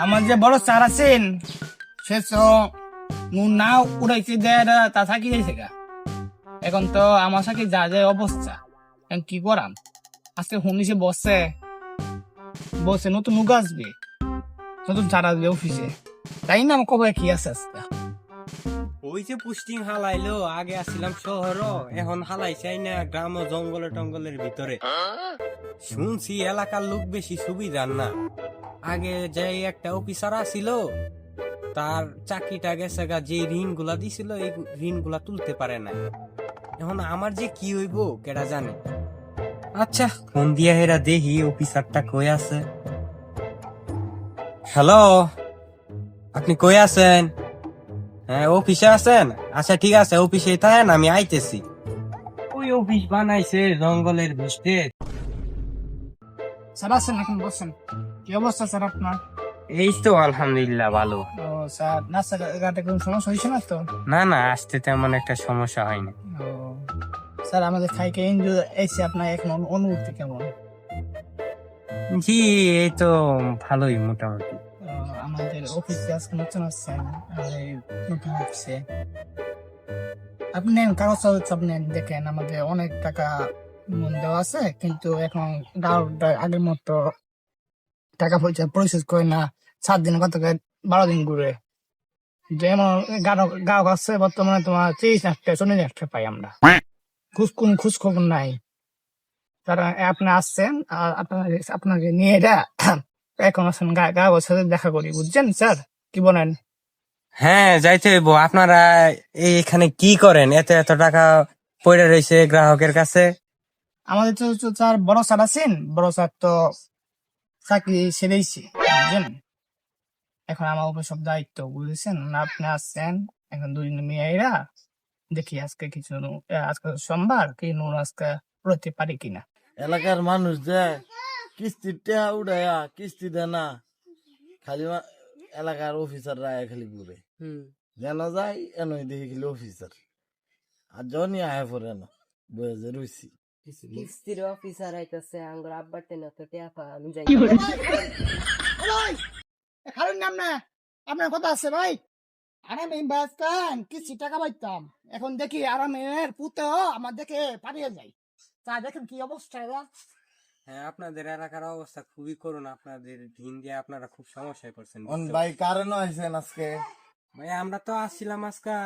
আমার যে বড় স্যার আছেন সে তো না উড়াইতে দেয় তা থাকি যাইছে গা। এখন তো আমার সাথে যা যায় অবস্থা, এখন কি করাম? আজকে শুনিছে বসে বসে নতুন মুখ আসবে, নতুন স্যার আসবে অফিসে, তাই না? আমার কবে কি আছে আজকে? ওই যে পুস্টিং হালাইলো, আগে আসছিলাম শহর, এখন হালাইছাই না গ্রাম ও জঙ্গলে টঙ্গলের ভিতরে। শুনছি এলাকার লোক বেশি সুবিধার না। আগে যে একটা অফিসার আছিল তার চাকরিটা গেছে গা, যে ঋণ গুলা দিছিল এই ঋণ গুলা তুলতে পারে না। এখন আমার যে কি হইব কেডা জানে। আচ্ছা, ফোন দিয়া হেরা দেখি অফিসারটা কই আছে। হ্যালো, আপনি কই আছেন? হ্যাঁ, অফিসে আছেন? আচ্ছা ঠিক আছে, অফিসে থাকেন, আমি আইতেছি। ওই অফিস বানাইছে জঙ্গলের ভিতরে। স্যার আছেন, এখন বসেন। কি অবস্থা স্যার আপনার? এই তো আলহামদুলিল্লাহ ভালো। ও স্যার, রাস্তাঘাটে কোনো সমস্যা হয়েছে না তো? না না, আসতে তেমন একটা সমস্যা হয়নি। ও স্যার, আমাদের খাইকে এনজিও এসে আপনার এখন অনুভূতি কেমন? জি, এই তো ভালোই মোটামুটি। আমাদের অফিসে আজকে নতুন আসছেন, আমাদের নতুন অফিসে আপনি নেন কাগজ টাগজ সব নেন, দেখেন আমাদের অনেক টাকা দেওয়া আছে, কিন্তু এখন আগের মতো টাকা পয়সা প্রসেস করে না। 7 দিন কত 12 দিন ঘুরে, যেমন গাও আছে বর্তমানে তোমার 30 লাখ টাকা 40 লাখ টাকা পাই আমরা, খোঁজ খবর নাই। তারা আপনি আসছেন আর আপনাকে নিয়ে এটা এখন আসেন গাওয়ার সাথে দেখা করি, বুঝছেন স্যার? কি বলেন? হ্যাঁ, যাইতে হইব। আপনারা এখানে কি করেন? এত এত টাকা পড়ে রয়েছে গ্রাহকের কাছে। আমাদের তো স্যার বড় স্যার আছেন, বড় স্যার তো চাকরি ছেড়েছি, বুঝছেন? এখন আমার উপর সব দায়িত্ব, বুঝেছেন না? আপনি আসছেন এখন 2 দিন মেয়েরা দেখি আজকে কিছু আজকে সোমবার কি নুন আজকে উড়াতে পারি কিনা। এলাকার মানুষ যে কিস্তির টেহা উড়াইয়া কিস্তি দেয় না, খালি এলাকার অফিসাররা খালি ঘুরে যেন যায় এনই দেখি খালি অফিসার, আর জনই আয় পড়ে না বয়ে যে রুইছি। কিস্তির অফিসার আইতাছে আঙ্গুর আব্বার টেনে তো টেপা আমি যাই। কারণ নাম না আপনার কথা আছে ভাই, আরামে ব্যস্তান কিছু টাকা পাইতাম, এখন দেখি আরামের পুতে আমার দেখে পালিয়ে যাই। তা দেখেন কি অবস্থা এরা। হ্যাঁ, আপনাদের এলাকার অবস্থা খুবই করুণ। আপনাদের ঋণ দিয়ে আপনারা খুব সমস্যায় পড়ছেন। ভাই কারণ আইসেন আজকে? ভাই আমরা তো আসছিলাম আজকে,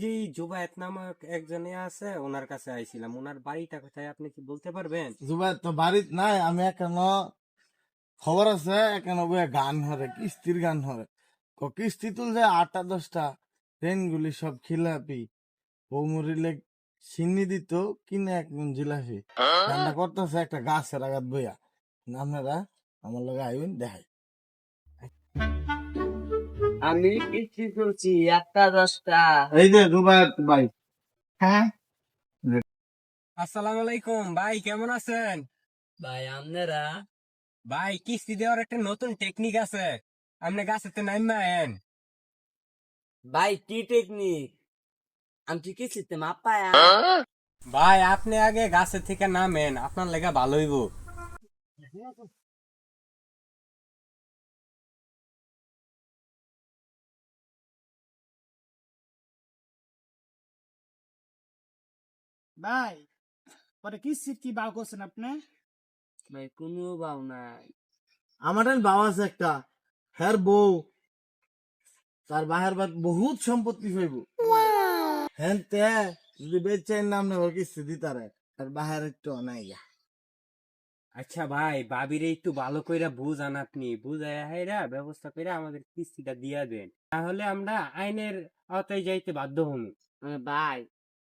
যে জুবায়েত নামক একজনে আছে ওনার কাছে আইছিলাম। ওনার বাড়িটা কোথায় আপনি কি বলতে পারবেন? জুবাই তো বাড়িত নাই, আমি এখনো খবর আছে এখনো বয়ে গান হরে, কিস্তির গান হরে। কিস্তি তুলছে 8টা 10টা, ট্রেন গুলি সব খিলাপি, বউ মরিলে সিন্নি দিত কিনে এক মন জিলাপি। রান্না করতেছে একটা গাছের আঘাত বইয়া। আপনারা আমার লগে আইবেন দেখাই। আমি কিস্তি তুলছি 1টা 10টা। এই যে জুবায়েত ভাই। হ্যাঁ আসসালামু আলাইকুম ভাই, কেমন আছেন? ভাই আপনারা ভাই, কিস্তি দেওয়ার একটা নতুন টেকনিক আছে, আপনি গাছেতে নামেন। ভাই কি টেকনিক? আমি কি কিস্তিতে মাপ পায়া? ভাই আপনি আগে গাছের থেকে নামেন, আপনার লেগা ভালো হইব। ভাই, পরে কি কি বার করছেন আপনি? ভাই কোনো বাউ নাই। আমার বাবা আছে একটা, হ্যার বউ, তার বাহের বাদ বহুত সম্পত্তি হইব। হ্যাঁ তে যদি বেচেন নাম নেব কিস্তি দিতারে, আর বাহের একটু নাই। আচ্ছা ভাই, ভাবিরে একটু ভালো কইরা বুঝান, আপনি বুঝাইয়া হাইরা ব্যবস্থা করে আমাদের কিস্তিটা দিয়া দেন, তাহলে আমরা আইনের আওতায় যাইতে বাধ্য হবো। ভাই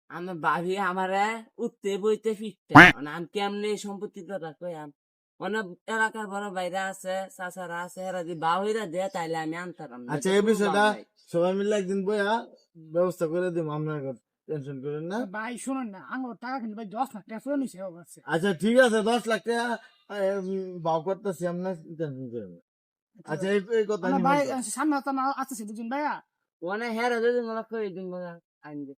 আমার ভাবি আমারে উঠতে বইতে ফিরতে আমি কেমনে সম্পত্তি কথা কইয়াম। অনেক এলাকার বড় ভাইরা আছে, চাচারা আছে, এরা যদি বাহিরা দেয় তাইলে আমি আনতাম না। আচ্ছা এই বিষয়টা সবাই মিলে একদিন বইয়া ব্যবস্থা করে দিব, আপনার টেনশন করেন না। ভাই শুনুন না, আমার টাকা কিন্তু ভাই 10 লাখ টাকা ফেরত নিছে আমার কাছে। আচ্ছা ঠিক আছে, 10 লাখ টাকা বাউ করতেছি, আপনার টেনশন করেন না। আচ্ছা এই কথা আমার ভাই সামনে আসতেছে 2 জন ভাইয়া। অনেক হেরা যদি মনে করি দিন আনবে।